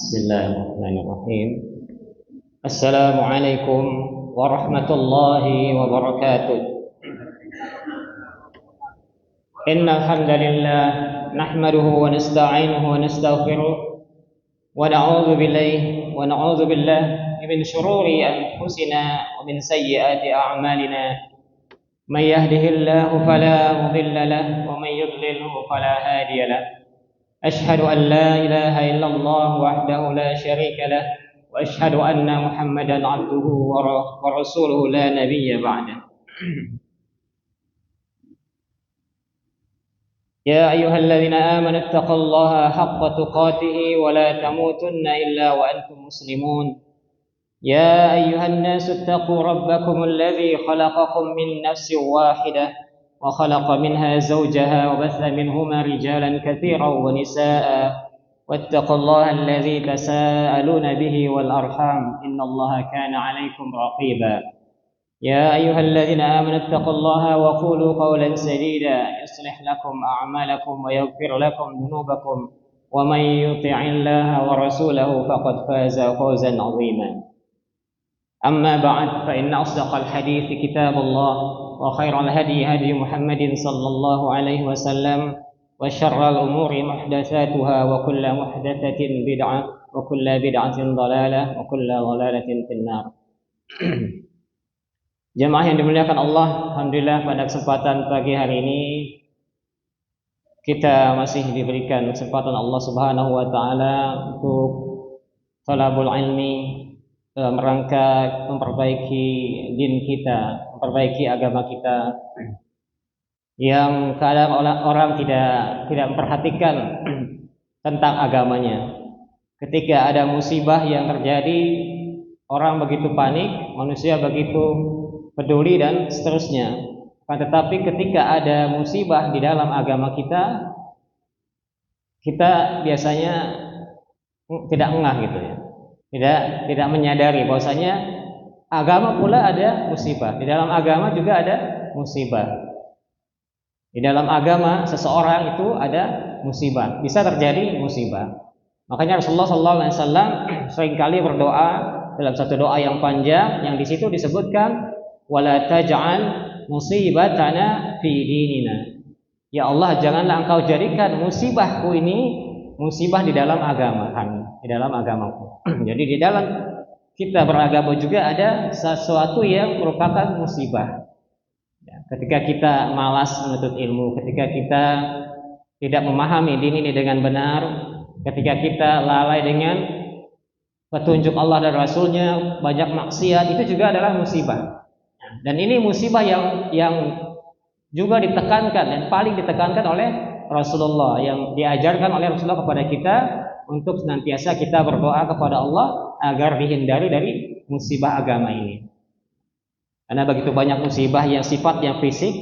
Bismillahirrahmanirrahim. Assalamualaikum warahmatullahi wabarakatuh. Innal hamdalillah nahmaduhu wa nasta'inuhu wa nastaghfiruh wa na'udzu billahi min shururi anfusina wa min sayyiati a'malina. May yahdihillahu fala mudilla lahu wa may yudlilhu fala hadiya lahu. أشهد أن لا إله إلا الله وحده لا شريك له وأشهد أن محمدا عبده ورسوله لا نبي بعده. يا أيها الذين آمنوا اتقوا الله حق تقاته ولا تموتن إلا وأنتم مسلمون. يا أيها الناس اتقوا ربكم الذي خلقكم من نفس واحدة وخلق منها زوجها وبث منهما رجالا كثيرا ونساء واتقوا الله الذي تساءلون به والأرحام إن الله كان عليكم رقيبا. يا أيها الذين آمنوا اتقوا الله وقولوا قولا سديدا يصلح لكم أعمالكم ويغفر لكم ذنوبكم ومن يطع الله ورسوله فقد فاز فوزا عظيما. أما بعد فإن أصدق الحديث كتاب الله وخير الهدي هدي محمد صلى الله عليه وسلم وشر الأمور محدثاتها وكل محدثة بدعة وكل بدعة ضلالة وكل ضلالة في النار. Jemaah yang dimuliakan Allah, alhamdulillah pada kesempatan pagi hari ini kita masih diberikan kesempatan Allah Subhanahu wa taala untuk thalabul ilmi dalam rangka memperbaiki din kita, memperbaiki agama kita, yang kadang orang tidak memperhatikan tentang agamanya. Ketika ada musibah yang terjadi, orang begitu panik, manusia begitu peduli dan seterusnya. Tetapi ketika ada musibah di dalam agama kita, kita biasanya tidak ngeh gitu ya. Tidak menyadari bahwasanya agama pula ada musibah. Di dalam agama juga ada musibah. Di dalam agama seseorang itu ada musibah. Bisa terjadi musibah. Makanya Rasulullah SAW seringkali berdoa dalam satu doa yang panjang, yang di situ disebutkan wala taj'al musibatana fi dinina. Ya Allah, janganlah Engkau jadikan musibahku ini musibah di dalam agama kami, di dalam agamaku. Jadi di dalam kita beragama juga ada sesuatu yang merupakan musibah. Ketika kita malas menuntut ilmu, ketika kita tidak memahami din ini dengan benar, ketika kita lalai dengan petunjuk Allah dan Rasulnya, banyak maksiat, itu juga adalah musibah. Dan ini musibah yang juga ditekankan dan paling ditekankan oleh Rasulullah, yang diajarkan oleh Rasulullah kepada kita untuk senantiasa kita berdoa kepada Allah agar dihindari dari musibah agama ini. Karena begitu banyak musibah yang sifatnya fisik,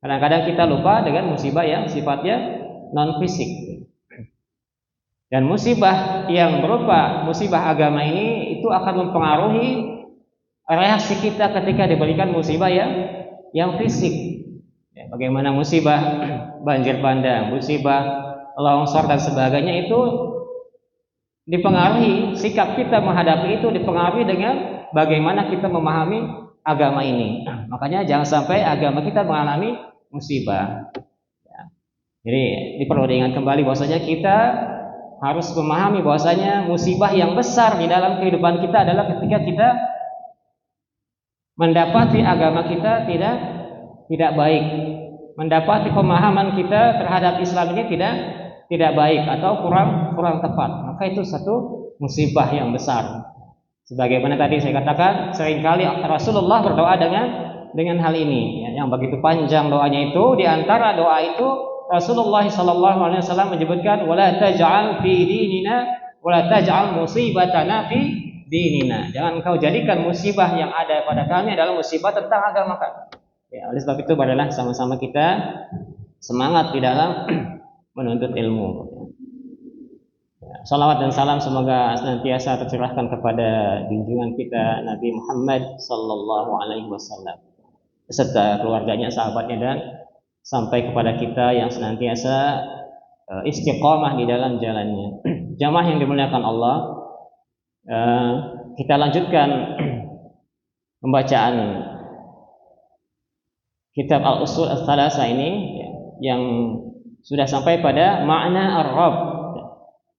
kadang-kadang kita lupa dengan musibah yang sifatnya non fisik. Dan musibah yang berupa musibah agama ini itu akan mempengaruhi reaksi kita ketika diberikan musibah yang fisik. Bagaimana musibah banjir bandang, musibah longsor dan sebagainya, itu dipengaruhi, sikap kita menghadapi itu dipengaruhi dengan bagaimana kita memahami agama ini. Makanya jangan sampai agama kita mengalami musibah. Jadi perlu diingat kembali bahwasanya kita harus memahami bahwasanya musibah yang besar di dalam kehidupan kita adalah ketika kita mendapati agama kita tidak baik, mendapati pemahaman kita terhadap Islam ini tidak baik atau kurang tepat, maka itu satu musibah yang besar. Sebagaimana tadi saya katakan, seringkali Rasulullah berdoa dengan hal ini, yang begitu panjang doanya itu. Di antara doa itu Rasulullah SAW menyebutkan wala taj'al fi dinina wala taj'al musibatana fi dinina. Jangan engkau jadikan musibah yang ada pada kami adalah musibah tentang agama kami. Ya, oleh sebab itu marilah sama-sama kita semangat di dalam menuntut ilmu. Salawat dan salam semoga senantiasa tercurahkan kepada junjungan kita Nabi Muhammad sallallahu alaihi wasallam beserta keluarganya, sahabatnya, dan sampai kepada kita yang senantiasa istiqamah di dalam jalannya. Jamaah yang dimuliakan Allah, kita lanjutkan pembacaan kitab Al-Usul Ats-Tsalasah ini yang sudah sampai pada makna ar-Rabb.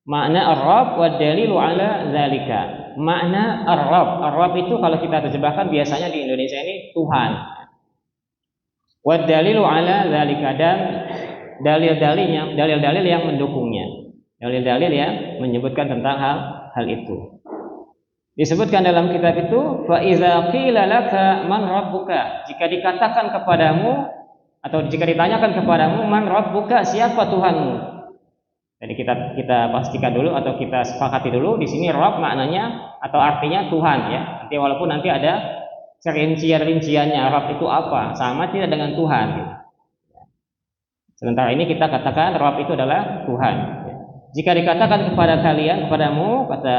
Makna ar-Rabb wa dalilu ala zalika. Makna ar-Rabb. Ar-Rabb itu kalau kita terjemahkan biasanya di Indonesia ini Tuhan. Wa dalilu ala zalika, dan dalil-dalil yang mendukungnya. Dalil-dalil yang menyebutkan tentang hal itu. Disebutkan dalam kitab itu, fa iza qila laka man rabbuka, jika dikatakan kepadamu atau jika ditanyakan kepadamu man rabbuka, siapa Tuhanmu. Jadi kita pastikan dulu atau kita sepakati dulu di sini Rabb maknanya atau artinya Tuhan ya. Nanti walaupun nanti ada rincian-rinciannya Rabb itu apa, sama tidak dengan Tuhan gitu. Sementara ini kita katakan Rabb itu adalah Tuhan. Jika dikatakan kepada kalian, kepadamu, kata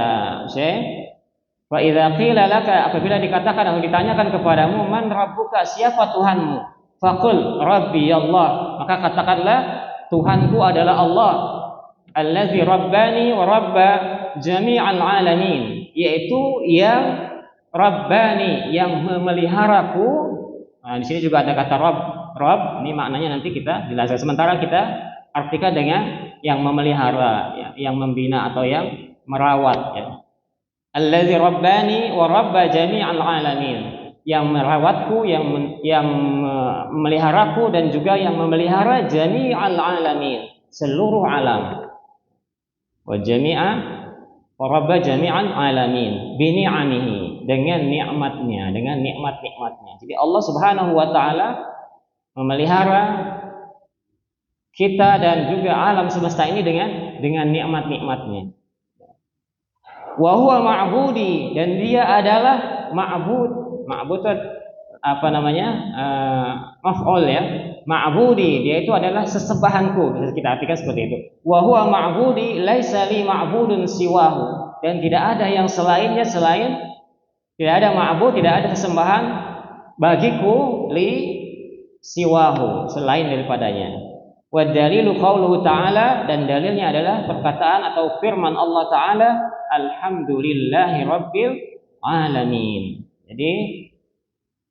Syekh, wa idza qila laka, apabila dikatakan atau ditanyakan kepadamu man rabbuka, siapa Tuhanmu, faqul rabbi Allah, maka katakanlah Tuhanku adalah Allah, allazi rabbani wa rabba jami'al alamin, yaitu yang rabbani, yang memeliharaku. Nah, di sini juga ada kata Rabb, ini maknanya nanti kita jelaskan. Sementara kita artikan dengan yang memelihara, ya, yang membina atau yang merawat ya. Allazi rabbani wa rabba jami'al alamin, yang merawatku, yang memeliharaku dan juga yang memelihara jami'al alamin, seluruh alam. Wa jami'a wa rabba jami'al alamin bi ni'amihi, dengan nikmatnya, dengan nikmat-nikmatnya. Jadi Allah Subhanahu wa taala memelihara kita dan juga alam semesta ini dengan nikmat-nikmatnya. Wa huwa ma'budi, dan dia adalah ma'bud. Ma'bud apa namanya? Maf'ul ya. Ma'budi, dia itu adalah sesembahanku. Bisa kita artikan seperti itu. Wa huwa ma'budi laisa li ma'budun siwahu, dan tidak ada yang selainnya, tidak ada ma'bud, tidak ada sesembahan bagiku li siwahu, selain daripadanya. Wa dalilu qauluhu ta'ala, dan dalilnya adalah perkataan atau firman Allah Ta'ala, alhamdulillahi rabbil alamin. Jadi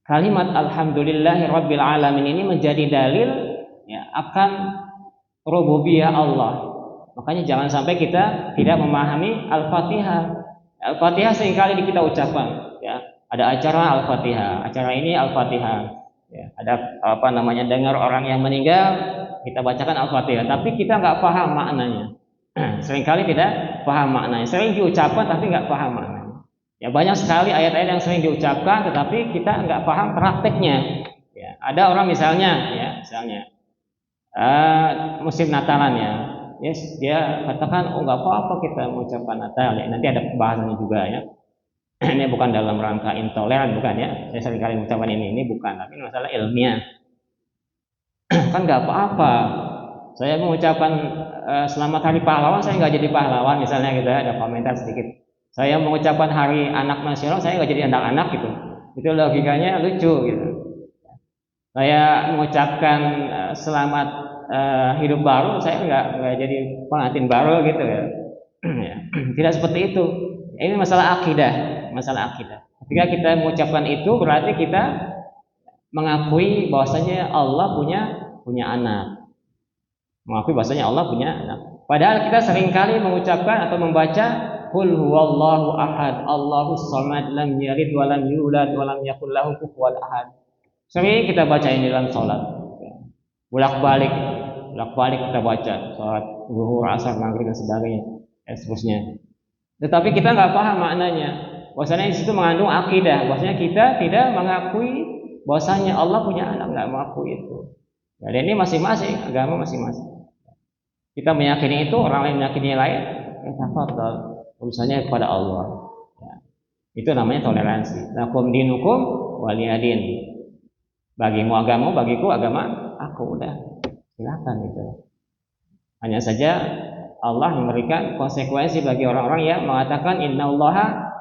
kalimat alhamdulillahi rabbil alamin ini menjadi dalil ya, akan rububiyah Allah. Makanya jangan sampai kita tidak memahami Al-Fatihah. Al-Fatihah seringkali kita ucapkan ya. Ada acara Al-Fatihah, acara ini Al-Fatihah ya. Ada apa namanya, dengar orang yang meninggal, kita bacakan Al-Fatihah, tapi kita nggak paham maknanya. Seringkali tidak paham maknanya. Sering diucapkan tapi nggak paham maknanya. Ya, banyak sekali ayat-ayat yang sering diucapkan tetapi kita nggak paham prakteknya. Ya, ada orang misalnya musim Natalan ya, yes, dia katakan nggak apa-apa kita mengucapkan Natal ya. Nanti ada pembahasannya juga ya. Ini bukan dalam rangka intoleran, bukan ya. Saya seringkali mengucapkan ini bukan, tapi masalah ilmiah. Kan nggak apa-apa. Saya mengucapkan selamat hari pahlawan, saya nggak jadi pahlawan misalnya gitu, ada komentar sedikit. Saya mengucapkan hari anak nasional, saya nggak jadi anak-anak gitu. Itu logikanya lucu gitu. Saya mengucapkan selamat hidup baru, saya nggak jadi pengantin baru gitu ya. Tidak seperti itu. Ini masalah akidah. Ketika kita mengucapkan itu berarti kita mengakui bahwasanya Allah punya anak. Mengakui bahwasanya Allah punya anak. Padahal kita seringkali mengucapkan atau membaca qul huwallahu ahad, Allahus samad, lam yalid wa lam yulad wa lam yakul lahu kufuwan ahad. Sering kita baca ini dalam salat. Bolak-balik kita baca salat zuhur, asar, maghrib dan sebagainya, dan seterusnya. Tetapi kita nggak paham maknanya. Bahwasanya di situ mengandung akidah, bahwasanya kita tidak mengakui bahwasanya Allah punya anak, nggak mengakui itu. Dan ini masing-masing agama masing-masing. Kita meyakini itu, orang lain meyakini yang lain, ya tafadhal, urusannya kepada Allah. Ya. Itu namanya toleransi. Lakum dinukum waliyadin. Bagimu agamamu, bagiku agama aku, udah. Silakan gitu. Hanya saja Allah memberikan konsekuensi bagi orang-orang yang mengatakan innallaha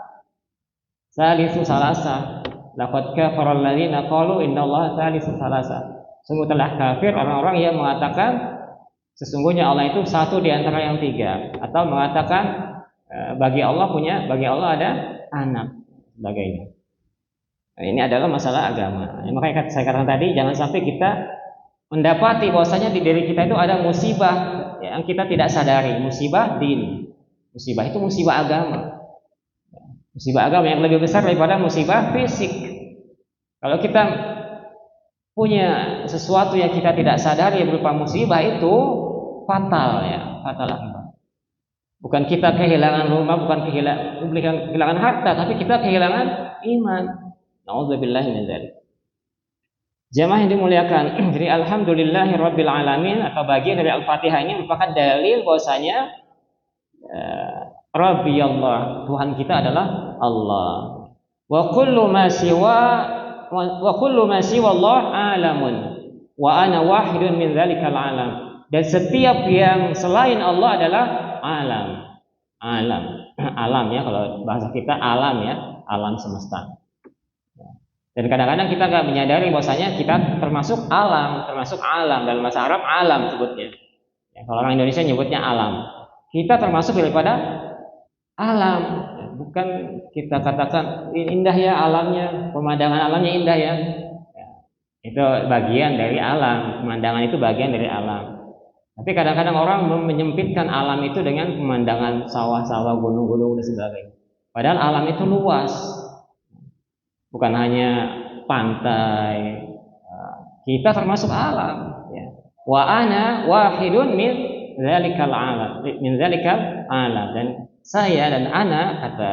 salisu salasa. Laqad kafara alladziina qalu innallaha salisu salasa. Sungguh telah kafir orang-orang yang mengatakan sesungguhnya Allah itu satu di antara yang tiga, atau mengatakan bagi Allah ada anak, sebagainya. Nah, ini adalah masalah agama. Makanya saya katakan tadi, jangan sampai kita mendapati bahwasanya di diri kita itu ada musibah yang kita tidak sadari, musibah din. Musibah itu musibah agama. Musibah agama yang lebih besar daripada musibah fisik. Kalau kita punya sesuatu yang kita tidak sadari berupa musibah, itu fatal ya, fatal akibat. Bukan kita kehilangan rumah, bukan kehilangan harta, tapi kita kehilangan iman. Nauzubillahi min dzalik. Jamaah yang dimuliakan, jadi alhamdulillahirabbil alamin atau bagian dari Al-Fatihah ini merupakan dalil bahwasanya Rabbi Allah, Tuhan kita adalah Allah. Wa kullu ma siwa Allah alamun wa ana wahidun min dzalikal alam. Dan setiap yang selain Allah adalah alam. Alam ya, kalau bahasa kita alam ya, alam semesta. Dan kadang-kadang kita nggak menyadari bahwasanya kita termasuk alam dalam bahasa Arab alam sebutnya. Ya, kalau orang Indonesia nyebutnya alam. Kita termasuk daripada alam. Bukan kita katakan indah ya alamnya, pemandangan alamnya indah ya. Itu bagian dari alam, pemandangan itu bagian dari alam. Tapi kadang-kadang orang menyempitkan alam itu dengan pemandangan sawah-sawah, gunung-gunung dan sebagainya. Padahal alam itu luas. Bukan hanya pantai, kita termasuk alam. Ya. Wa ana wahidun min dzalikal alam, dan saya dan ana, kata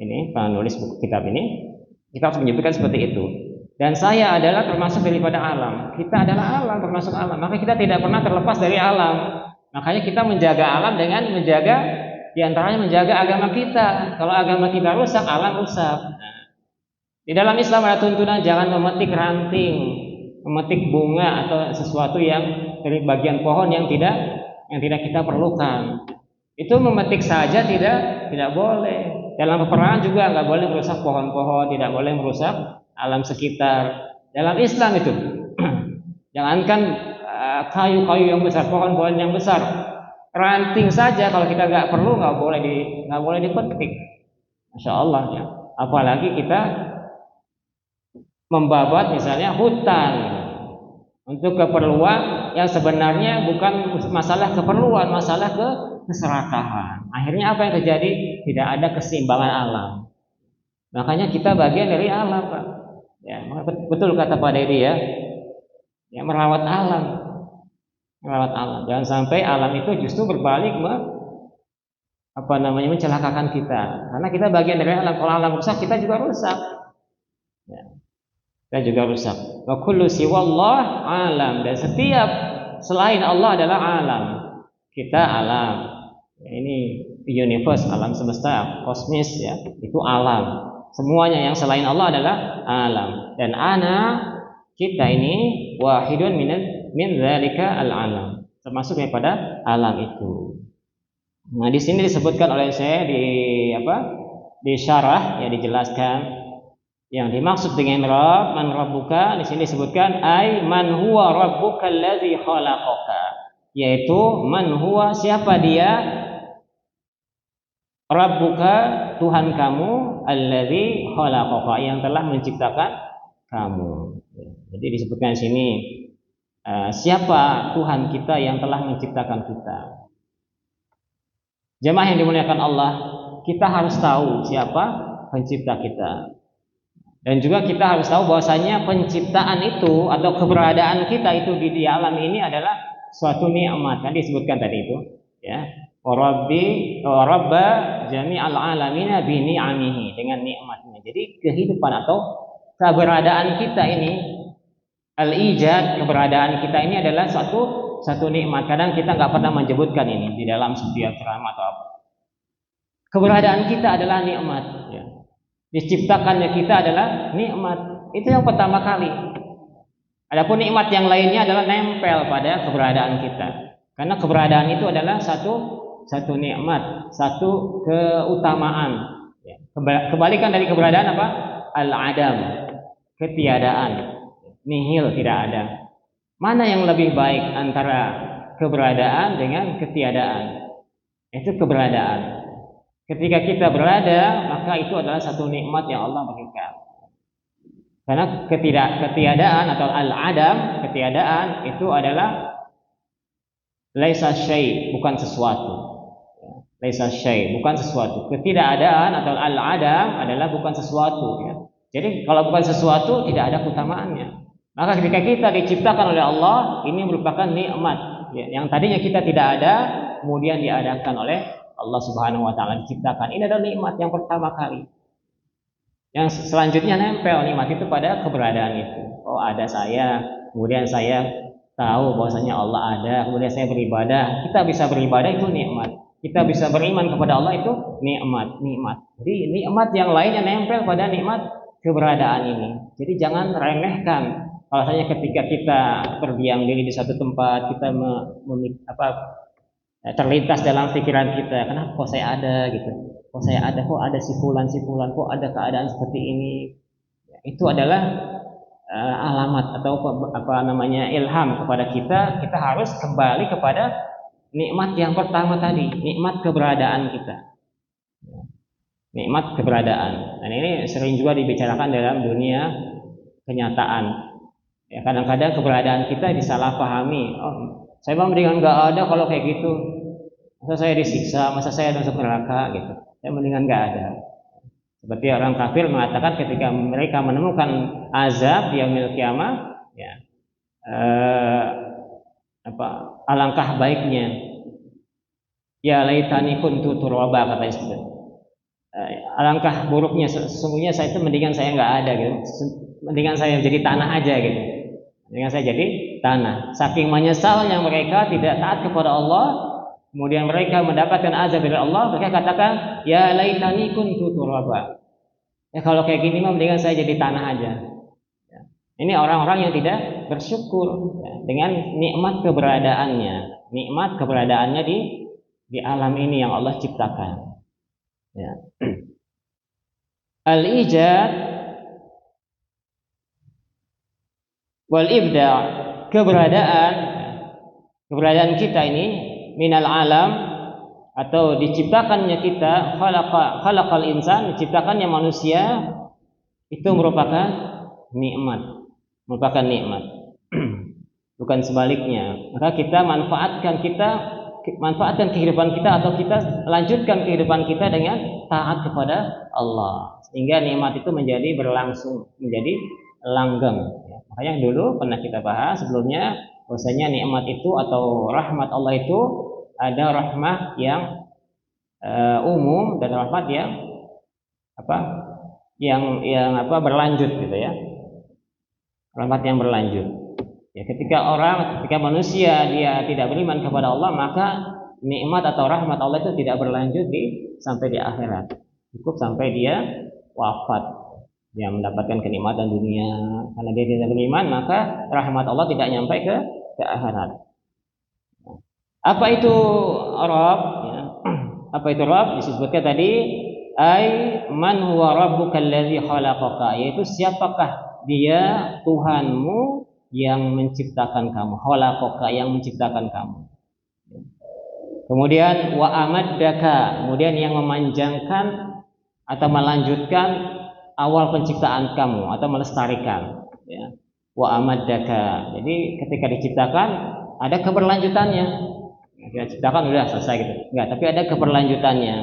ini penulis buku kitab ini, kita harus menyebutkan seperti itu. Dan saya adalah termasuk daripada alam. Kita adalah alam, termasuk alam. Maka kita tidak pernah terlepas dari alam. Makanya kita menjaga alam dengan menjaga, diantaranya menjaga agama kita. Kalau agama kita rusak, alam rusak. Di dalam Islam ada tuntunan jangan memetik ranting, memetik bunga atau sesuatu yang dari bagian pohon yang tidak kita perlukan. Itu memetik saja tidak boleh. Dalam peperangan juga nggak boleh merusak pohon-pohon, tidak boleh merusak alam sekitar. Dalam Islam itu, jangankan kayu-kayu yang besar, pohon-pohon yang besar, ranting saja kalau kita nggak perlu nggak boleh dipetik. Masya Allah ya. Apalagi kita membabat misalnya hutan untuk keperluan yang sebenarnya bukan masalah keperluan, masalah keserakahan. Akhirnya apa yang terjadi? Tidak ada keseimbangan alam. Makanya kita bagian dari alam, Pak. Ya, betul kata Pak Dedi ya. Ya, merawat alam. Jangan sampai alam itu justru berbalik mencelakakan kita. Karena kita bagian dari alam. Kalau alam rusak, kita juga rusak. Ya. Kita juga rusak. Wa kullu siwallah alam, dan setiap selain Allah adalah alam. Kita alam. Ini universe, alam semesta, kosmis ya. Itu alam. Semuanya yang selain Allah adalah alam. Dan kita ini wahidun min dzalika al-alam. Termasuk daripada alam itu. Nah, di sini disebutkan oleh saya di syarah ya, dijelaskan yang dimaksud dengan Rabb, man rabbuka, di sini disebutkan ai man huwa rabbuka allazi khalaqaka, yaitu man huwa, siapa dia, rabbuka, Tuhan kamu, allazi khalaqaka, yang telah menciptakan kamu. Jadi disebutkan di sini siapa Tuhan kita yang telah menciptakan kita. Jemaah yang dimuliakan Allah, kita harus tahu siapa pencipta kita. Dan juga kita harus tahu bahwasanya penciptaan itu atau keberadaan kita itu di alam ini adalah suatu nikmat. Kan disebutkan tadi itu, ya. Rabba jami'al alamina bi ni'amihi, dengan nikmatnya. Jadi kehidupan atau keberadaan kita ini, al-ijad, keberadaan kita ini adalah satu nikmat. Kadang kita nggak pernah menyebutkan ini di dalam setiap ceramah atau apa. Keberadaan kita adalah nikmat, ya. Diciptakannya kita adalah nikmat. Itu yang pertama kali. Adapun nikmat yang lainnya adalah nempel pada keberadaan kita. Karena keberadaan itu adalah satu nikmat, satu keutamaan. Kebalikan dari keberadaan apa? Al-adam, ketiadaan, nihil, tidak ada. Mana yang lebih baik antara keberadaan dengan ketiadaan. Itu keberadaan. Ketika kita berada, maka itu adalah satu nikmat yang Allah berikan. Karena ketiadaan atau al-adam, ketiadaan itu adalah laisa syai', bukan sesuatu. Laisa syai', bukan sesuatu. Ketidakadaan atau al-adam adalah bukan sesuatu, ya. Jadi kalau bukan sesuatu tidak ada keutamaannya. Maka ketika kita diciptakan oleh Allah, ini merupakan nikmat, ya. Yang tadinya kita tidak ada, kemudian diadakan oleh Allah Subhanahu wa taala, diciptakan. Ini adalah nikmat yang pertama kali. Yang selanjutnya nempel nikmat itu pada keberadaan itu. Oh, ada saya, kemudian saya tahu bahwasanya Allah ada, kemudian saya beribadah. Kita bisa beribadah itu nikmat. Kita bisa beriman kepada Allah itu nikmat. Jadi nikmat yang lainnya nempel pada nikmat keberadaan ini. Jadi jangan remehkan. Kalau saja ketika kita berdiam diri di satu tempat, kita terlintas dalam pikiran kita, kenapa kok saya ada gitu? Kok saya ada, kok ada si fulan, kok ada keadaan seperti ini. Itu adalah alamat atau ilham kepada kita harus kembali kepada nikmat yang pertama tadi, nikmat keberadaan kita. Nikmat keberadaan. Dan ini sering juga dibicarakan dalam dunia kenyataan. Ya, kadang-kadang keberadaan kita disalahpahami. Oh, saya mendingan nggak ada kalau kayak gitu. Masa saya disiksa, masa saya masuk neraka gitu. Saya mendingan nggak ada. Seperti orang kafir mengatakan ketika mereka menemukan azab di yaumil qiyamah, ya, alangkah baiknya, ya laitani kuntu turaba, katanya seperti. Alangkah buruknya, sesungguhnya saya itu mendingan saya nggak ada gitu. Mendingan saya jadi tanah aja gitu. Mendingan saya jadi tanah. Saking menyesalnya mereka tidak taat kepada Allah, kemudian mereka mendapatkan azab dari Allah, mereka katakan, ya laitani kuntu turaba. Ya kalau kayak gini mah mendingan saya jadi tanah aja. Ya. Ini orang-orang yang tidak bersyukur, ya, dengan nikmat keberadaannya di alam ini yang Allah ciptakan. Ya. Al-ijad wal ibda', keberadaan kita ini minal alam, atau diciptakannya kita, khalaqal insan, diciptakannya manusia, itu merupakan nikmat, bukan sebaliknya. Maka kita manfaatkan kehidupan kita, atau kita lanjutkan kehidupan kita dengan taat kepada Allah, sehingga nikmat itu menjadi berlangsung, menjadi langgeng. Makanya dulu pernah kita bahas sebelumnya, bahwasanya nikmat itu atau rahmat Allah itu ada rahmat yang umum dan rahmat yang berlanjut gitu ya. Rahmat yang berlanjut. Ya, ketika manusia dia tidak beriman kepada Allah, maka nikmat atau rahmat Allah itu tidak berlanjut sampai di akhirat. Cukup sampai dia wafat. Dia mendapatkan kenikmatan dunia. Karena dia tidak beriman, maka rahmat Allah tidak nyampe ke akhirat. Apa itu Rabb? Ya. Apa itu Rabb? Disebutkan tadi, man huwa rabbuka allazi khalaqaka, yaitu siapakah dia Tuhanmu yang menciptakan kamu, khalaqaka, yang menciptakan kamu. Kemudian wa amaddaka, kemudian yang memanjangkan atau melanjutkan awal penciptaan kamu atau melestarikan, ya. Wa amaddaka. Jadi ketika diciptakan ada keberlanjutannya. Kita ciptakan udah selesai gitu. Enggak, tapi ada keberlanjutannya.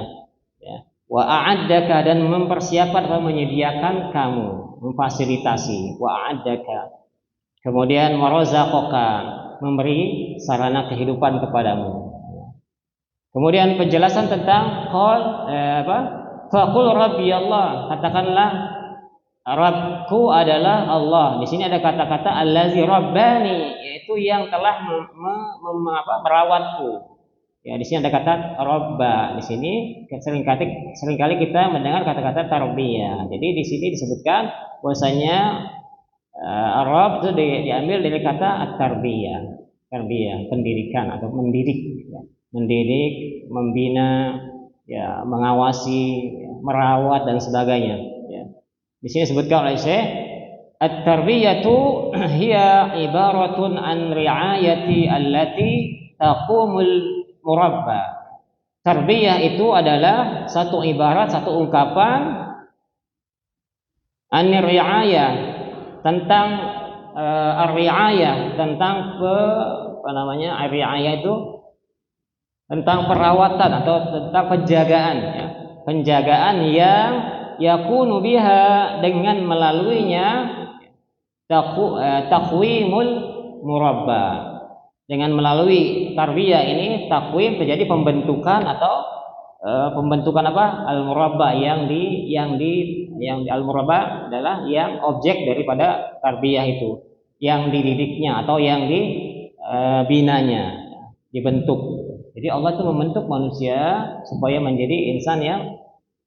Ya. Wa a'addaka, dan mempersiapkan atau menyediakan kamu, memfasilitasi. Wa a'addaka. Kemudian warazaqaka, memberi sarana kehidupan kepadamu. Kemudian penjelasan tentang faqul rabbi Allah, katakanlah Rabbku adalah Allah. Di sini ada kata-kata allazi rabbani, yaitu yang telah merawatku. Ya, di sini ada kata rabba. Di sini seringkali kita mendengar kata-kata tarbiyah. Jadi di sini disebutkan bahwasanya Rabb itu diambil dari kata at-tarbiyah. Tarbiyah, pendidikan atau mendidik, ya. Mendidik, membina, ya, mengawasi, ya, merawat dan sebagainya, ya. Di sini disebutkan oleh Syekh, at-tarbiyatu hiya ibaratun an ri'ayati allati taqumul murabba. Tarbiyah itu adalah satu ibarat, satu ungkapan an-ri'ayah tentang ar-ri'ayah tentang ar-ri'ayah itu tentang perawatan atau tentang penjagaan ya. Penjagaan yang yakunu biha dengan melaluinya taqwimul murabba. Dengan melalui tarbiyah ini takwim terjadi pembentukan atau pembentukan apa? Al-murabba yang al-murabba adalah yang objek daripada tarbiyah itu, yang dididiknya atau yang dibinanya, dibentuk. Jadi Allah itu membentuk manusia supaya menjadi insan yang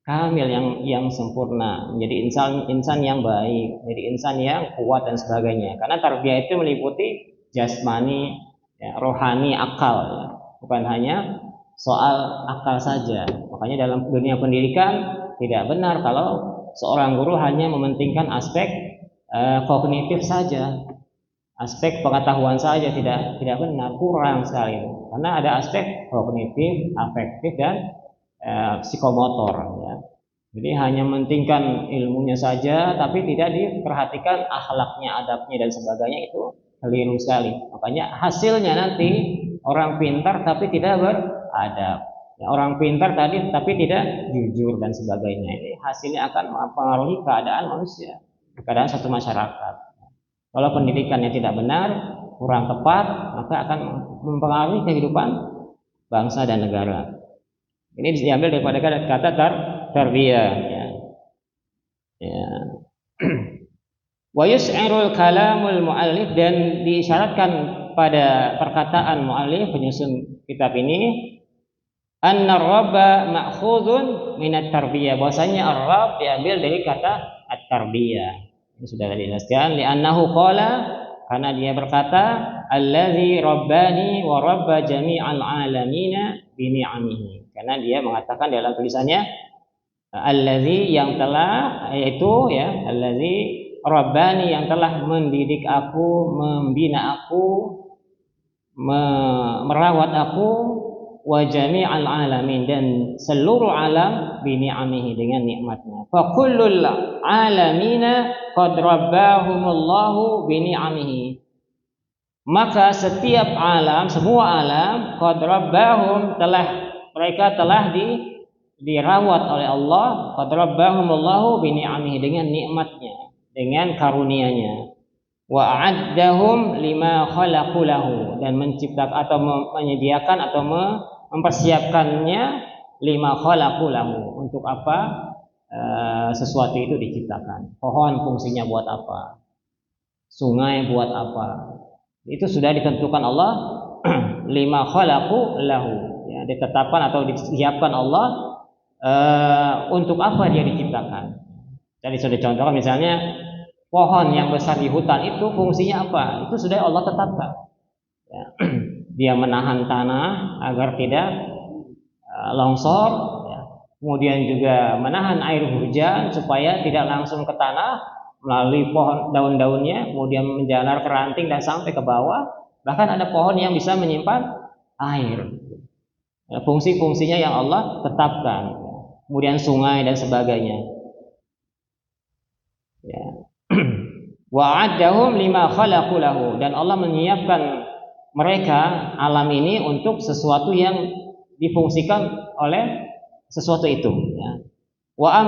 kamil, yang sempurna, menjadi insan yang baik, menjadi insan yang kuat dan sebagainya. Karena tarbiyah itu meliputi jasmani, ya, rohani, akal, ya. Bukan hanya soal akal saja. Makanya dalam dunia pendidikan tidak benar kalau seorang guru hanya mementingkan aspek kognitif saja, aspek pengetahuan saja, tidak benar, kurang sekali. Karena ada aspek kognitif, afektif dan psikomotor. Ya. Jadi hanya mementingkan ilmunya saja, tapi tidak diperhatikan akhlaknya, adabnya dan sebagainya, itu keliru sekali. Makanya hasilnya nanti orang pintar tapi tidak beradab, ya, orang pintar tadi tapi tidak jujur dan sebagainya. Ini hasilnya akan mempengaruhi keadaan manusia, keadaan satu masyarakat. Kalau pendidikannya tidak benar, kurang tepat, maka akan mempengaruhi kehidupan bangsa dan negara. Ini diambil daripada kata tarbiyah. Ya. Ya. Wa yus'irul kalamul mu'allif, dan diisyaratkan pada perkataan mu'allif penyusun kitab ini, anna ar-rabba ma'khudun minat tarbiyah, bahwasanya ar-rabb diambil dari kata at-tarbiyah. Ini sudah dijelaskan, li'annahu qala, karena dia berkata, allazi rabbani wa rabba jami'al alamina bi ni'amihi. Karena dia mengatakan dalam tulisannya allazi, yang telah, yaitu ya, allazi Rabbani, yang telah mendidik aku, membina aku, merawat aku, wa jami'al alamin, dan seluruh alam bi ni'amihi, dengan nikmatnya. Fa kullul alamina qad rabbahumullahu bi ni'amihi. Maka setiap alam, semua alam, qad rabbahum, mereka telah dirawat oleh Allah, qad rabbahumullahu bi ni'amihi, dengan nikmatnya, dengan karunia-Nya. Wa a'addahum lima khalaqu lahu, dan menciptakan atau menyediakan atau mempersiapkannya, lima khalaqu lahu, untuk apa sesuatu itu diciptakan. Pohon fungsinya buat apa? Sungai buat apa? Itu sudah ditentukan Allah. Lima khalaqu lahu, ya, ditetapkan atau disiapkan Allah untuk apa dia diciptakan. Jadi sudah contohkan misalnya pohon yang besar di hutan itu fungsinya apa? Itu sudah Allah tetapkan. Ya. Dia menahan tanah agar tidak longsor, ya. Kemudian juga menahan air hujan supaya tidak langsung ke tanah melalui pohon daun-daunnya, kemudian menjalar ke ranting dan sampai ke bawah. Bahkan ada pohon yang bisa menyimpan air. Ya, fungsi-fungsinya yang Allah tetapkan. Ya. Kemudian sungai dan sebagainya. Ya. Wa'addahum lima khalaqu lahu, dan Allah menyiapkan mereka alam ini untuk sesuatu yang difungsikan oleh sesuatu itu, ya. Wa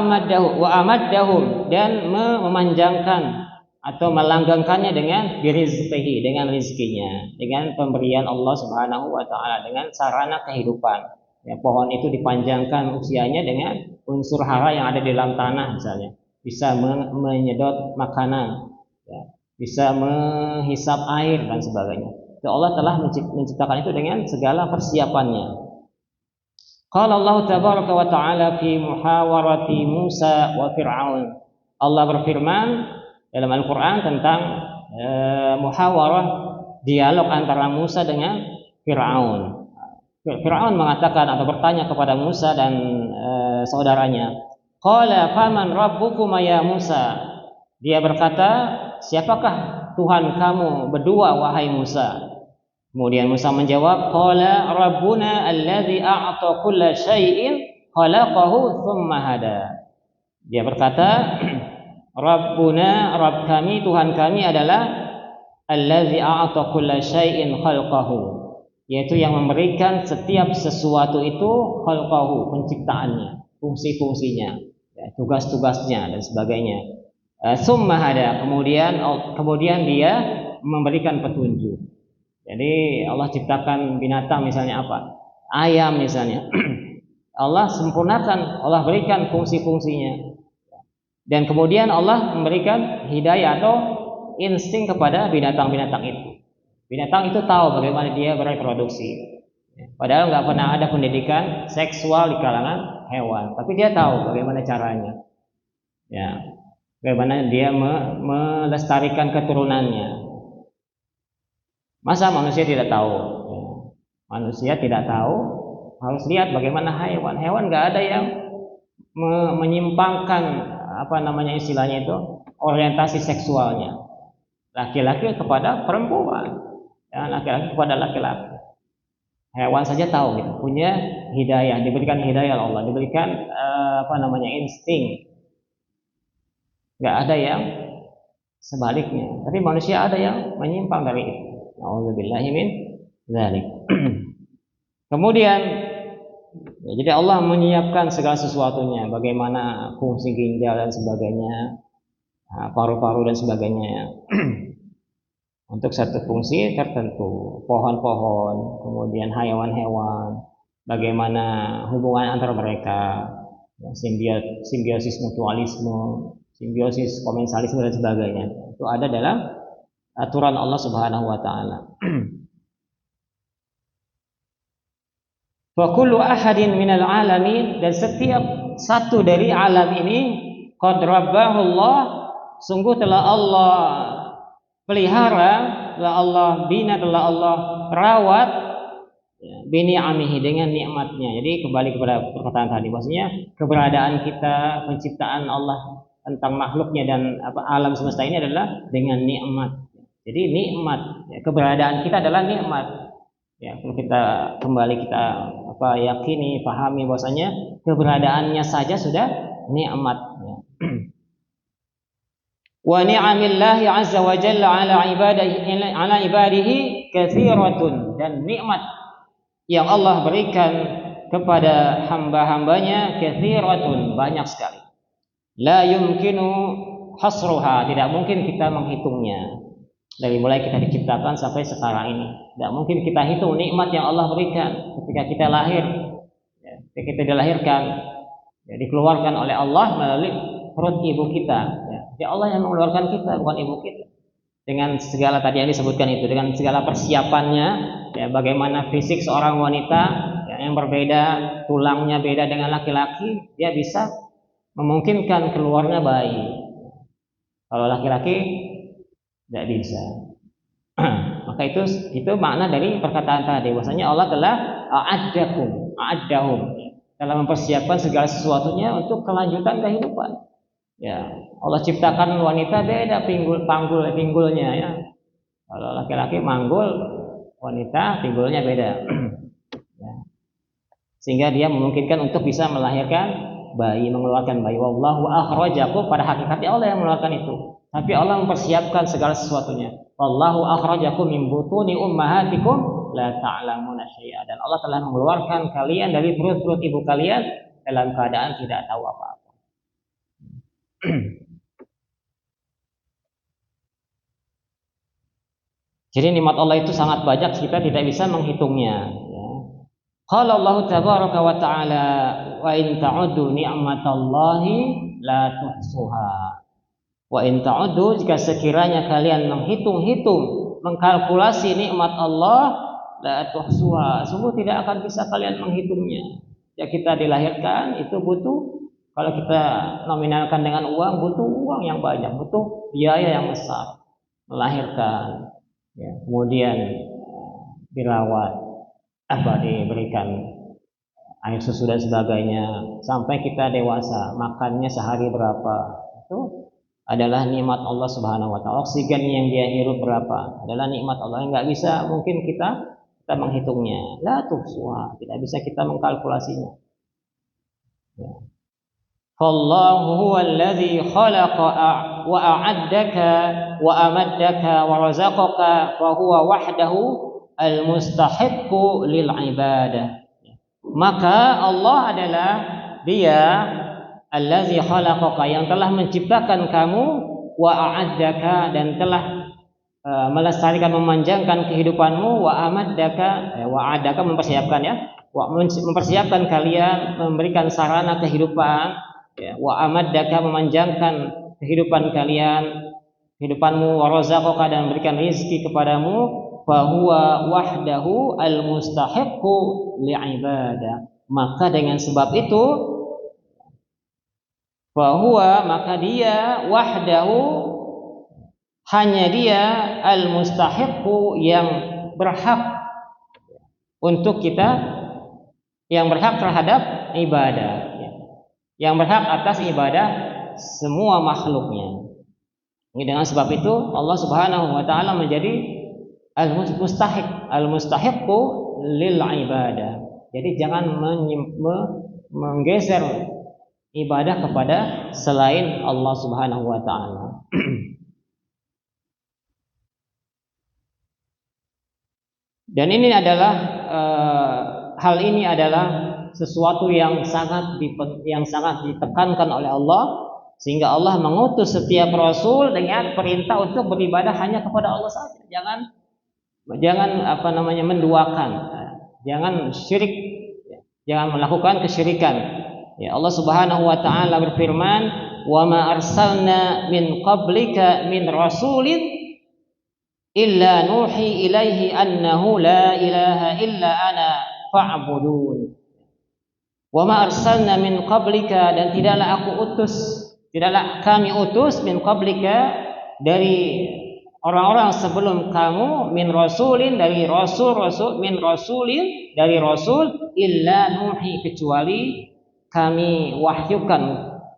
amaddahum, dan memanjangkan atau melanggengkannya dengan birizqihi, dengan rizkinya, dengan pemberian Allah Subhanahu wa taala, dengan sarana kehidupan. Ya, pohon itu dipanjangkan usianya dengan unsur hara yang ada di dalam tanah, misalnya bisa menyedot makanan, ya, bisa menghisap air dan sebagainya. Itu Allah telah menciptakan itu dengan segala persiapannya. Qala Allah tabaraka wa ta'ala fi muhawarati Musa wa Fir'aun. Allah berfirman dalam Al-Qur'an tentang muhawarah, dialog antara Musa dengan Fir'aun. Fir'aun mengatakan atau bertanya kepada Musa dan saudaranya, qala faman rabbukum ya Musa. Dia berkata, siapakah Tuhan kamu berdua wahai Musa? Kemudian Musa menjawab, qala rabbuna alladzi a'ta kulla syai'in khalaqahu tsumma hada. Dia berkata, Rabbuna, Rabb kami, Tuhan kami adalah allazi a'ta kulla syai'in khalqahu, yaitu yang memberikan setiap sesuatu itu khalqahu, penciptaannya, fungsi-fungsinya, ya, tugas-tugasnya dan sebagainya. Tsumma hada, kemudian dia memberikan petunjuk. Jadi Allah ciptakan binatang misalnya apa? Ayam misalnya. Allah sempurnakan, Allah berikan fungsi-fungsinya. Dan kemudian Allah memberikan hidayah atau insting kepada binatang-binatang itu. Binatang itu tahu bagaimana dia bereproduksi. Padahal nggak pernah ada pendidikan seksual di kalangan hewan, tapi dia tahu bagaimana caranya. Ya, bagaimana dia melestarikan keturunannya. Masa manusia tidak tahu? Ya. Manusia tidak tahu. Harus lihat bagaimana hewan. Hewan nggak ada yang menyimpangkan istilahnya itu orientasi seksualnya. Laki-laki kepada perempuan, ya, laki-laki kepada laki-laki. Hewan saja tahu gitu, punya hidayah, diberikan hidayah Allah, diberikan insting. Nggak ada yang sebaliknya. Tapi manusia ada yang menyimpang dari itu. Nauzubillahi min dzalik. Kemudian ya, jadi Allah menyiapkan segala sesuatunya, bagaimana fungsi ginjal dan sebagainya, paru-paru dan sebagainya. Untuk satu fungsi tertentu, pohon-pohon, kemudian hewan-hewan, bagaimana hubungan antara mereka, ya, simbiosis mutualisme, simbiosis komensalisme dan sebagainya. Itu ada dalam aturan Allah Subhanahu wa taala. Wa kullu ahadin minal alamin, dan setiap satu dari alam ini qad rabbahu Allah, sungguh telah Allah pelihara, telah Allah bina, telah Allah rawat, bini'amihi, dengan nikmatnya. Jadi kembali kepada perkataan tadi, maksudnya keberadaan kita, penciptaan Allah tentang makhluknya dan alam semesta ini adalah dengan nikmat. Jadi nikmat, ya, keberadaan kita adalah nikmat. Ya, kalau kita kembali yakini, pahami bahwasanya keberadaannya saja sudah nikmat. Ya. Wa ni'amillahi azza wa jalla ala ibadihi katsiratun, dan nikmat yang Allah berikan kepada hamba-hambanya katsiratun, banyak sekali. La yumkinu hasruha, tidak mungkin kita menghitungnya. Dari mulai kita diciptakan sampai sekarang ini, tidak mungkin kita hitung nikmat yang Allah berikan ketika kita lahir, ya, ketika kita dilahirkan, ya, dikeluarkan oleh Allah melalui perut ibu kita. Ya Allah yang mengeluarkan kita, bukan ibu kita. Dengan segala tadi yang disebutkan itu, dengan segala persiapannya, ya, bagaimana fisik seorang wanita, ya, yang berbeda, tulangnya beda dengan laki-laki, dia bisa memungkinkan keluarnya bayi. Kalau laki-laki tidak bisa. Maka itu makna dari perkataan tadi, bahwasanya Allah telah a'addahum, dalam mempersiapkan segala sesuatunya untuk kelanjutan kehidupan. Ya, Allah ciptakan wanita beda pinggulnya, ya. Kalau laki-laki manggul, wanita pinggulnya beda. Ya. Sehingga dia memungkinkan untuk bisa melahirkan bayi, mengeluarkan bayi. Wallahu akhrajakum, pada hakikatnya Allah yang mengeluarkan itu. Tapi Allah mempersiapkan segala sesuatunya. Wallahu akhrajakum min butuni ummahatikum la ta'lamuna syai'a, dan Allah telah mengeluarkan kalian dari perut-perut ibu kalian dalam keadaan tidak tahu apa-apa. Jadi nikmat Allah itu sangat banyak, kita tidak bisa menghitungnya. Qala Allah tabaraka wa ta'ala, wa in ta'uddu ni'matallahi la tuhsuha. Wa in ta'uddu, jika sekiranya kalian menghitung-hitung, mengkalkulasi nikmat Allah, la tuhsuha, sungguh tidak akan bisa kalian menghitungnya. Ya, kita dilahirkan itu butuh, kalau kita nominalkan dengan uang, butuh uang yang banyak, butuh biaya yang besar melahirkan, ya, kemudian dirawat, diberikan air susu dan sebagainya, sampai kita dewasa, makannya sehari berapa, itu adalah nikmat Allah Subhanahu wa taala. Oksigen yang dia hirup berapa adalah nikmat Allah yang nggak bisa mungkin kita menghitungnya. La tuhsuha, tidak bisa kita mengkalkulasinya. Ya. Fallahu huwallazi khalaqa wa a'addaka wa amaddaka wa razaqaka fa huwa wahdahu al-mustahiqqu lil ibadah. Maka Allah adalah Dia allazi khalaqaka, yang telah menciptakan kamu, wa a'addaka, dan telah melestarikan, memanjangkan kehidupanmu, wa amaddaka, wa a'addaka mempersiapkan, ya, mempersiapkan kalian, memberikan sarana kehidupan, ya, wa amaddaka memanjangkan kehidupan kalian, kehidupanmu, wa razaqaka, dan memberikan rezeki kepadamu, fa huwa wahdahu al-mustahiqqu li'ibadah. Maka dengan sebab itu, fa huwa, maka dia, wahdahu, hanya dia, al-mustahiqqu, yang berhak untuk kita, yang berhak terhadap ibadah, yang berhak atas ibadah semua makhluknya. Dengan sebab itu Allah Subhanahu wa taala menjadi al-mustahiqqu lil ibadah. Jadi jangan menggeser ibadah kepada selain Allah Subhanahu wa taala. Dan ini adalah hal ini adalah sesuatu yang sangat ditekankan oleh Allah, sehingga Allah mengutus setiap rasul dengan perintah untuk beribadah hanya kepada Allah saja. Jangan menduakan, jangan syirik, jangan melakukan kesyirikan. Ya, Allah Subhanahu wa taala berfirman, "Wa ma arsalna min qablika min rasulin illa nuhi ilaihi annahu la ilaha illa ana fa'budun." Wa ma arsalna min qablika, dan tidaklah kami utus min qablika, dari orang-orang sebelum kamu, min rasulin, dari rasul, min rasulin, dari rasul, illa nuhi, kecuali kami wahyukan,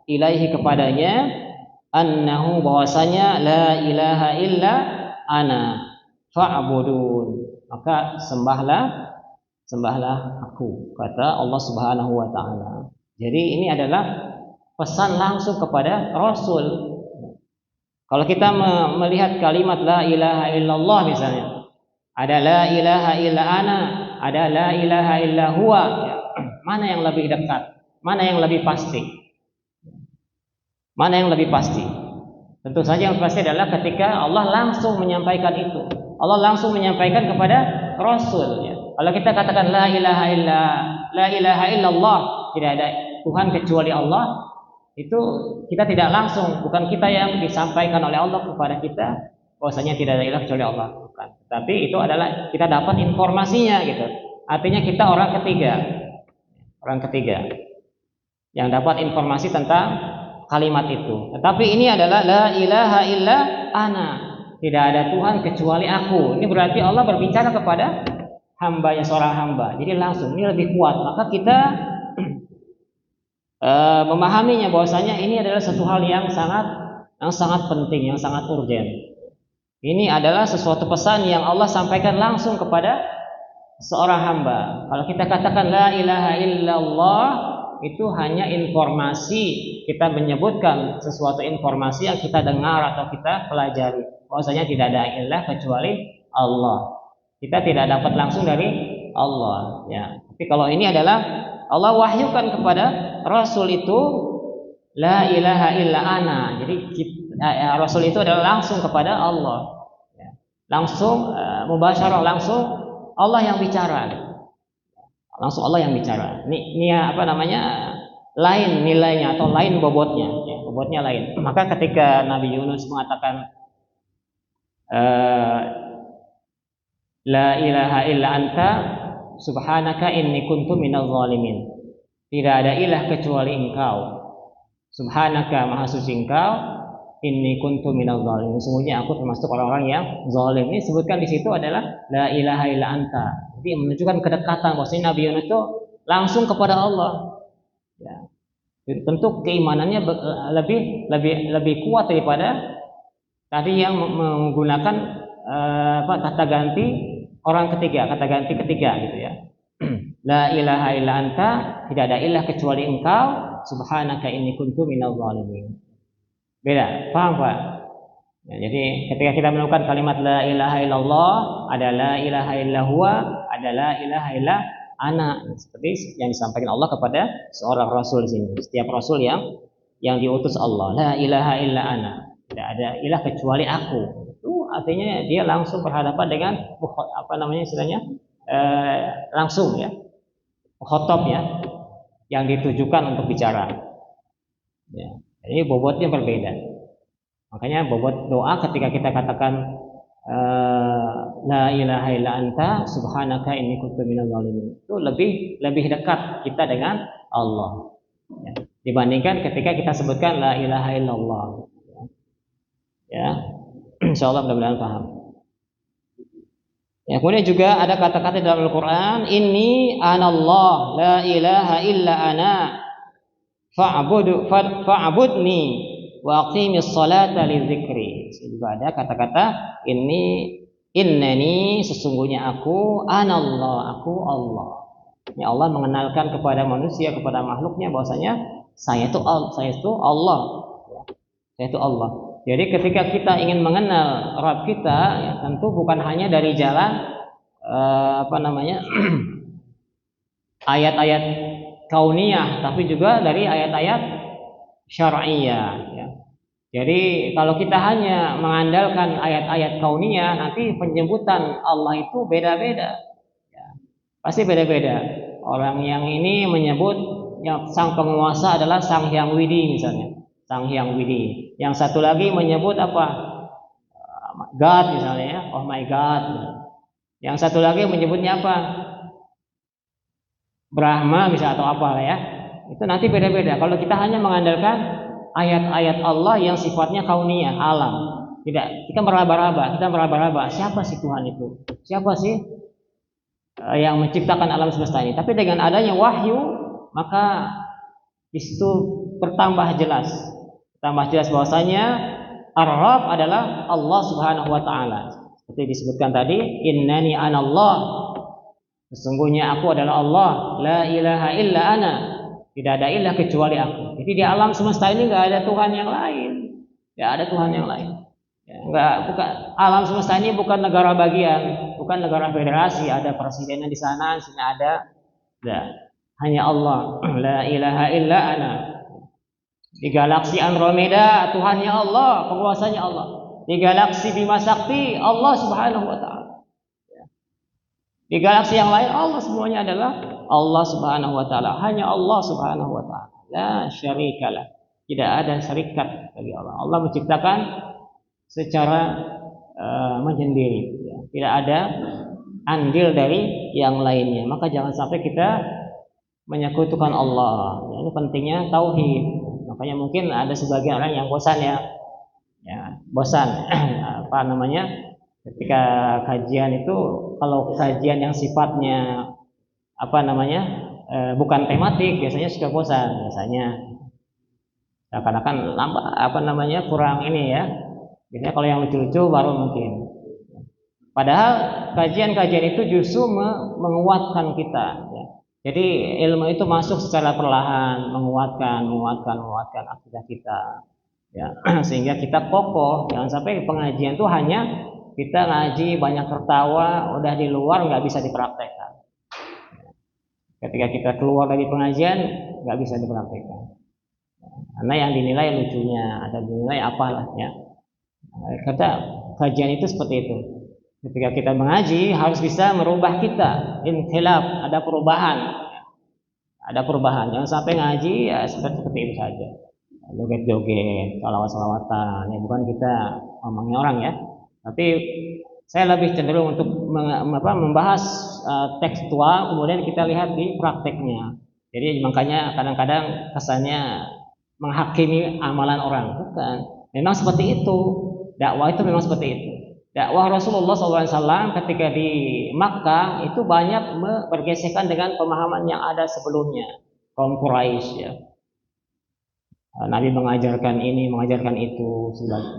ilaihi, kepadanya, annahu, bahwasanya, la ilaha illa ana fa'budun, maka sembahlah aku, kata Allah Subhanahu wa taala. Jadi ini adalah pesan langsung kepada Rasul. Kalau kita melihat kalimat la ilaha illallah misalnya, ada la ilaha illa ana, ada la ilaha illa huwa, ya. Mana yang lebih dekat? Mana yang lebih pasti? Mana yang lebih pasti? Tentu saja yang pasti adalah ketika Allah langsung menyampaikan itu. Allah langsung menyampaikan kepada Rasul, ya. Kalau kita katakan la ilaha illallah, tidak ada Tuhan kecuali Allah, itu kita tidak langsung, bukan kita yang disampaikan oleh Allah kepada kita bahwasanya tidak ada ilah kecuali Allah, bukan. Tapi itu adalah kita dapat informasinya, gitu. Artinya kita orang ketiga yang dapat informasi tentang kalimat itu. Tetapi ini adalah la ilaha illa ana, tidak ada Tuhan kecuali aku. Ini berarti Allah berbicara kepada hambanya, seorang hamba. Jadi langsung, ini lebih kuat. Maka kita memahaminya bahwasanya ini adalah satu hal yang sangat penting, yang sangat urgen. Ini adalah sesuatu pesan yang Allah sampaikan langsung kepada seorang hamba. Kalau kita katakan la ilaha illallah, itu hanya informasi, kita menyebutkan sesuatu informasi yang kita dengar atau kita pelajari, bahwasanya tidak ada ilah kecuali Allah. Kita tidak dapat langsung dari Allah, ya. Tapi kalau ini adalah Allah wahyukan kepada Rasul itu la ilaha illa ana. Jadi Rasul itu adalah langsung kepada Allah, ya. Langsung mubasyarah, langsung Allah yang bicara. Langsung Allah yang bicara. Ini apa namanya? Lain nilainya atau lain bobotnya, ya, bobotnya lain. Maka ketika Nabi Yunus mengatakan la ilaha illa anta subhanaka inni kuntu minadh zalimin. Tidak ada ilah kecuali engkau. Subhanaka, maha suci engkau. Inni kuntu minadh zalimin. Sesungguhnya aku termasuk orang-orang yang zalim. Ini sebutkan di situ adalah la ilaha illa anta. Jadi menunjukkan kedekatan bahwasanya Nabi Yunus itu langsung kepada Allah. Ya. tentu keimanannya lebih kuat daripada tadi yang menggunakan kata ganti orang ketiga, kata ganti ketiga gitu ya. La ilaha illa anta, tidak ada ilah kecuali engkau, subhanaka inni kuntu minadz zalimin. Beda, paham Pak? Ya, jadi ketika kita menemukan kalimat la ilaha illallah, ada la ilaha illa huwa, ada la ilaha illa ana, seperti yang disampaikan Allah kepada seorang rasul di sini. Setiap rasul yang diutus Allah, la ilaha illa ana, tidak ada ilah kecuali aku. Itu artinya dia langsung berhadapan dengan istilahnya langsung ya, khotob ya, yang ditujukan untuk bicara. Ya, ini bobotnya berbeda. Makanya bobot doa ketika kita katakan la ilaha illa anta subhanaka inni kuntu minadz zalimin, itu lebih dekat kita dengan Allah ya, dibandingkan ketika kita sebutkan la ilaha illallah ya. Insyaallah mudah-mudahan paham. Ya, kemudian juga ada kata-kata dalam Al-Qur'an, inni anallah la ilaha illa ana fa'budni wa aqimis salata li dzikri. Juga ada kata-kata innani, sesungguhnya aku, anallah, aku Allah. Ya, Allah mengenalkan kepada manusia, kepada makhluknya bahwasanya saya itu Allah. Saya itu Allah. Jadi ketika kita ingin mengenal Rabb kita, ya, tentu bukan hanya dari jalan ayat-ayat kauniyah, tapi juga dari ayat-ayat syar'iyah. Ya. Jadi kalau kita hanya mengandalkan ayat-ayat kauniyah, nanti penyebutan Allah itu beda-beda. Ya, pasti beda-beda. Orang yang ini menyebut yang sang penguasa adalah Sang Hyang Widi misalnya. Sang Hyang Widi. Yang satu lagi menyebut apa? God misalnya ya. Oh my God. Yang satu lagi menyebutnya apa? Brahma misalnya atau apalah ya. Itu nanti beda-beda. Kalau kita hanya mengandalkan ayat-ayat Allah yang sifatnya kauniyah, alam. Tidak, kita meraba-raba. Siapa sih Tuhan itu? Siapa sih yang menciptakan alam semesta ini? Tapi dengan adanya wahyu, maka di situ bertambah jelas bahwasanya Ar-Rabb adalah Allah Subhanahu wa taala. Seperti disebutkan tadi, innani anallah, sesungguhnya aku adalah Allah, la ilaha illa ana, tidak ada ilah kecuali aku. Jadi di alam semesta ini enggak ada Tuhan yang lain. Enggak ada Tuhan yang lain. Ya, bukan alam semesta ini bukan negara bagian, bukan negara federasi, ada presidennya di sana, di sini ada. Hanya Allah, la ilaha illa ana. Di galaksi Andromeda Tuhannya Allah, penguasanya Allah. Di galaksi Bima Sakti Allah Subhanahu wa taala. Di galaksi yang lain Allah semuanya adalah Allah Subhanahu wa taala. Hanya Allah Subhanahu wa taala. La syarikalah. Tidak ada syarikat bagi Allah. Allah menciptakan secara menyendiri, ya. Tidak ada andil dari yang lainnya. Maka jangan sampai kita menyekutukan Allah. Ya, ini pentingnya tauhid. Makanya mungkin ada sebagian orang yang bosan ya bosan ketika kajian itu, kalau kajian yang sifatnya bukan tematik biasanya suka bosan biasanya. Seakan-akan kurang ini ya. Biasanya kalau yang lucu-lucu baru mungkin. Padahal kajian-kajian itu justru menguatkan kita ya. Jadi ilmu itu masuk secara perlahan, menguatkan akidah kita, ya, sehingga kita kokoh. Jangan sampai pengajian itu hanya kita ngaji banyak tertawa, udah di luar nggak bisa dipraktekkan. Ketika kita keluar dari pengajian nggak bisa dipraktekkan, karena yang dinilai lucunya, ada dinilai apalah ya. Kata kajian itu seperti itu. Ketika kita mengaji harus bisa merubah kita, inqilab, ada perubahan. Jangan sampai ngaji ya seperti itu saja, joget-joget, salawat-salawatan. Ya bukan kita ngomongin orang ya, tapi saya lebih cenderung untuk membahas tekstual, kemudian kita lihat di prakteknya. Jadi makanya kadang-kadang kesannya menghakimi amalan orang, bukan. Memang seperti itu, dakwah itu memang seperti itu. Dakwah Rasulullah SAW ketika di Makkah itu banyak bergesekan dengan pemahaman yang ada sebelumnya, kaum Quraisy ya. Nabi mengajarkan ini, mengajarkan itu,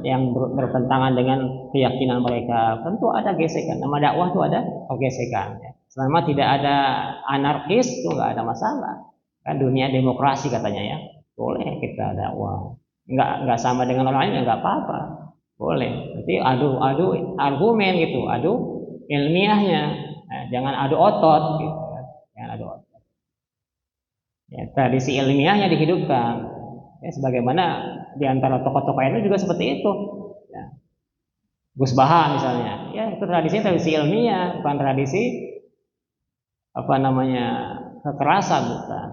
yang bertentangan dengan keyakinan mereka. Tentu ada gesekan. Nama dakwah itu ada pergesekan. Selama tidak ada anarkis itu nggak ada masalah. Kan dunia demokrasi katanya ya, boleh kita dakwah. Nggak sama dengan orang lain ya nggak apa-apa, boleh. Jadi adu argumen gitu, adu ilmiahnya, jangan adu otot gitu. Jangan adu otot. Ya, tradisi ilmiahnya dihidupkan. Ya, sebagaimana di antara tokoh-tokoh itu juga seperti itu. Ya. Gus Baha misalnya, ya itu tradisi ilmiah, bukan tradisi kekerasan, bukan.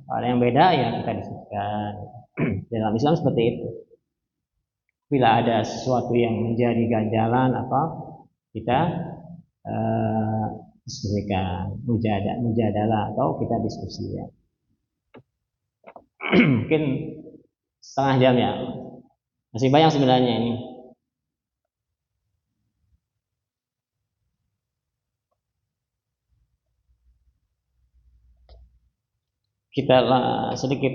Kalau yang beda ya kita diskusikan. Dalam Islam seperti itu. Bila ada sesuatu yang menjadi ganjalan kita diskusikan, mujadalah atau kita diskusi ya. Mungkin setengah jam ya, masih banyak sebenarnya ini. Kita sedikit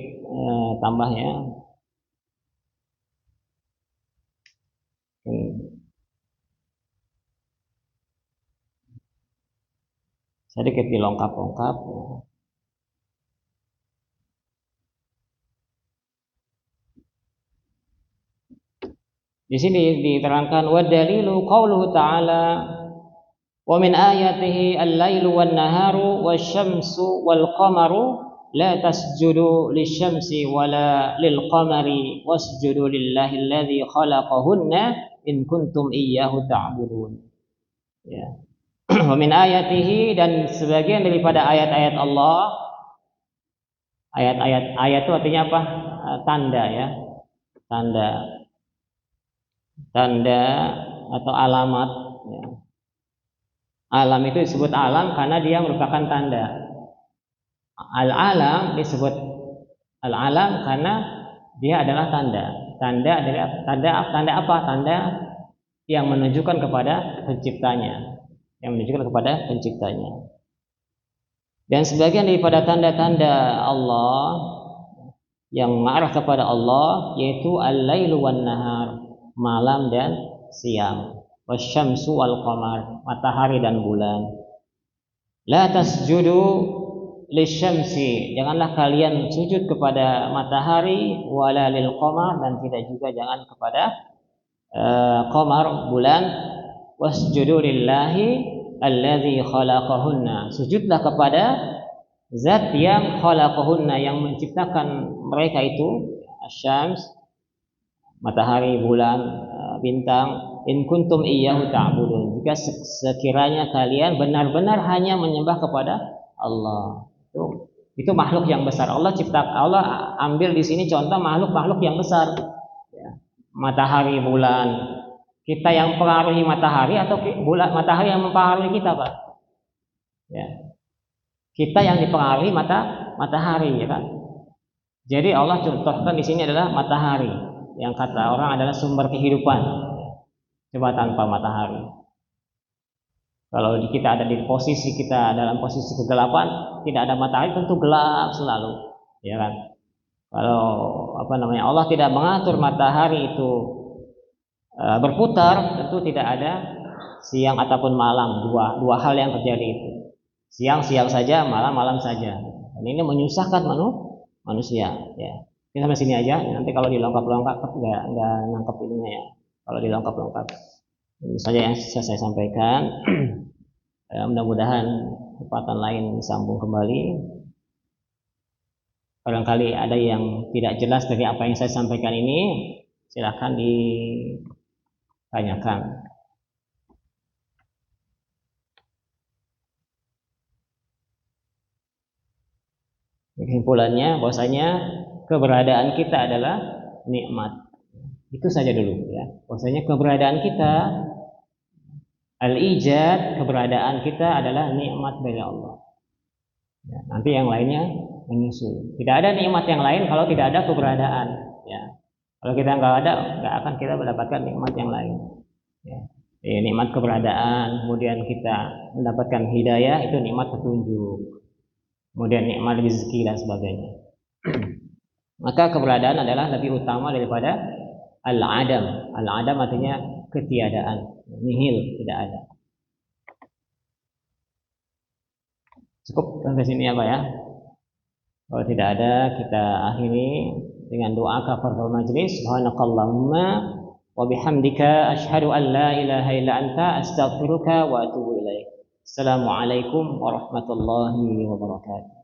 tambah ya. Sedikit dilongkap-longkap. Di sini diterangkan wa dalilu qauluhu ta'ala wa min ayatihi al-lailu wan-naharu wasyamsu wal-qamaru la tasjudu lisyamsi wala lil-qamari wasjudu lillahi alladzi khalaqahunna in kuntum iyyahu ta'budun. Ya. Wa min ayatihi, dan sebagian daripada ayat-ayat Allah. Ayat itu artinya apa? Tanda ya. Tanda atau alamat ya. Alam itu disebut alam karena dia merupakan tanda. Al-alam disebut al-alam karena dia adalah tanda. Tanda apa? Tanda yang menunjukkan kepada penciptanya. Dan sebagian daripada tanda-tanda Allah yang mengarah kepada Allah yaitu al-lailu wan-nahar, malam dan siang, wasyamsu wal qamar, matahari dan bulan. La tasjudu lisyamsi, janganlah kalian sujud kepada matahari, wala lil qamar, dan tidak juga jangan kepada qamar, bulan. Wasjudu lillahi alladzi khalaqahunna, sujudlah kepada zat yang khalaqahunna, yang menciptakan mereka itu, asyams, matahari, bulan, bintang. In kuntum iyyahu ta'budun, jika sekiranya kalian benar-benar hanya menyembah kepada Allah. Itu makhluk yang besar. Allah ambil di sini contoh makhluk yang besar. Ya. Matahari, bulan. Kita yang mempengaruhi matahari atau matahari yang mempengaruhi kita, Pak? Ya. Kita yang dipengaruhi matahari, ya kan? Jadi Allah contohkan di sini adalah matahari, yang kata orang adalah sumber kehidupan. Coba tanpa matahari. Kalau kita ada dalam posisi kegelapan, tidak ada matahari, tentu gelap selalu, ya kan? Kalau Allah tidak mengatur matahari itu berputar, tentu tidak ada siang ataupun malam, dua hal yang terjadi itu. Siang saja, malam saja. Dan ini menyusahkan manusia, ya. Ini sampai sini aja. Nanti kalau dilengkap-lengkap nggak nangkep ininya ya. Kalau dilengkap-lengkap, ini saja yang saya sampaikan. Mudah-mudahan kesempatan lain disambung kembali. Barangkali ada yang tidak jelas dari apa yang saya sampaikan ini, silakan ditanyakan. Kesimpulannya bahwasanya keberadaan kita adalah nikmat. Itu saja dulu ya. Bahwasanya keberadaan kita, al-ijad, keberadaan kita adalah nikmat dari Allah. Ya, nanti yang lainnya menyusul. Tidak ada nikmat yang lain kalau tidak ada keberadaan. Ya. Kalau kita nggak akan kita mendapatkan nikmat yang lain. Ya. Nikmat keberadaan, kemudian kita mendapatkan hidayah, itu nikmat petunjuk. Kemudian nikmat rezeki dan sebagainya. maka keberadaan adalah lebih utama daripada al-adam. Al-adam artinya ketiadaan, nihil, tidak ada. Cukup sampai sini apa ya? Kalau tidak ada, kita akhiri dengan doa kafaratul majlis. Subhanakallahumma wa bihamdika asyhadu an la ilaha illa anta astaghfiruka wa atubu ilaik. Assalamualaikum warahmatullahi wabarakatuh.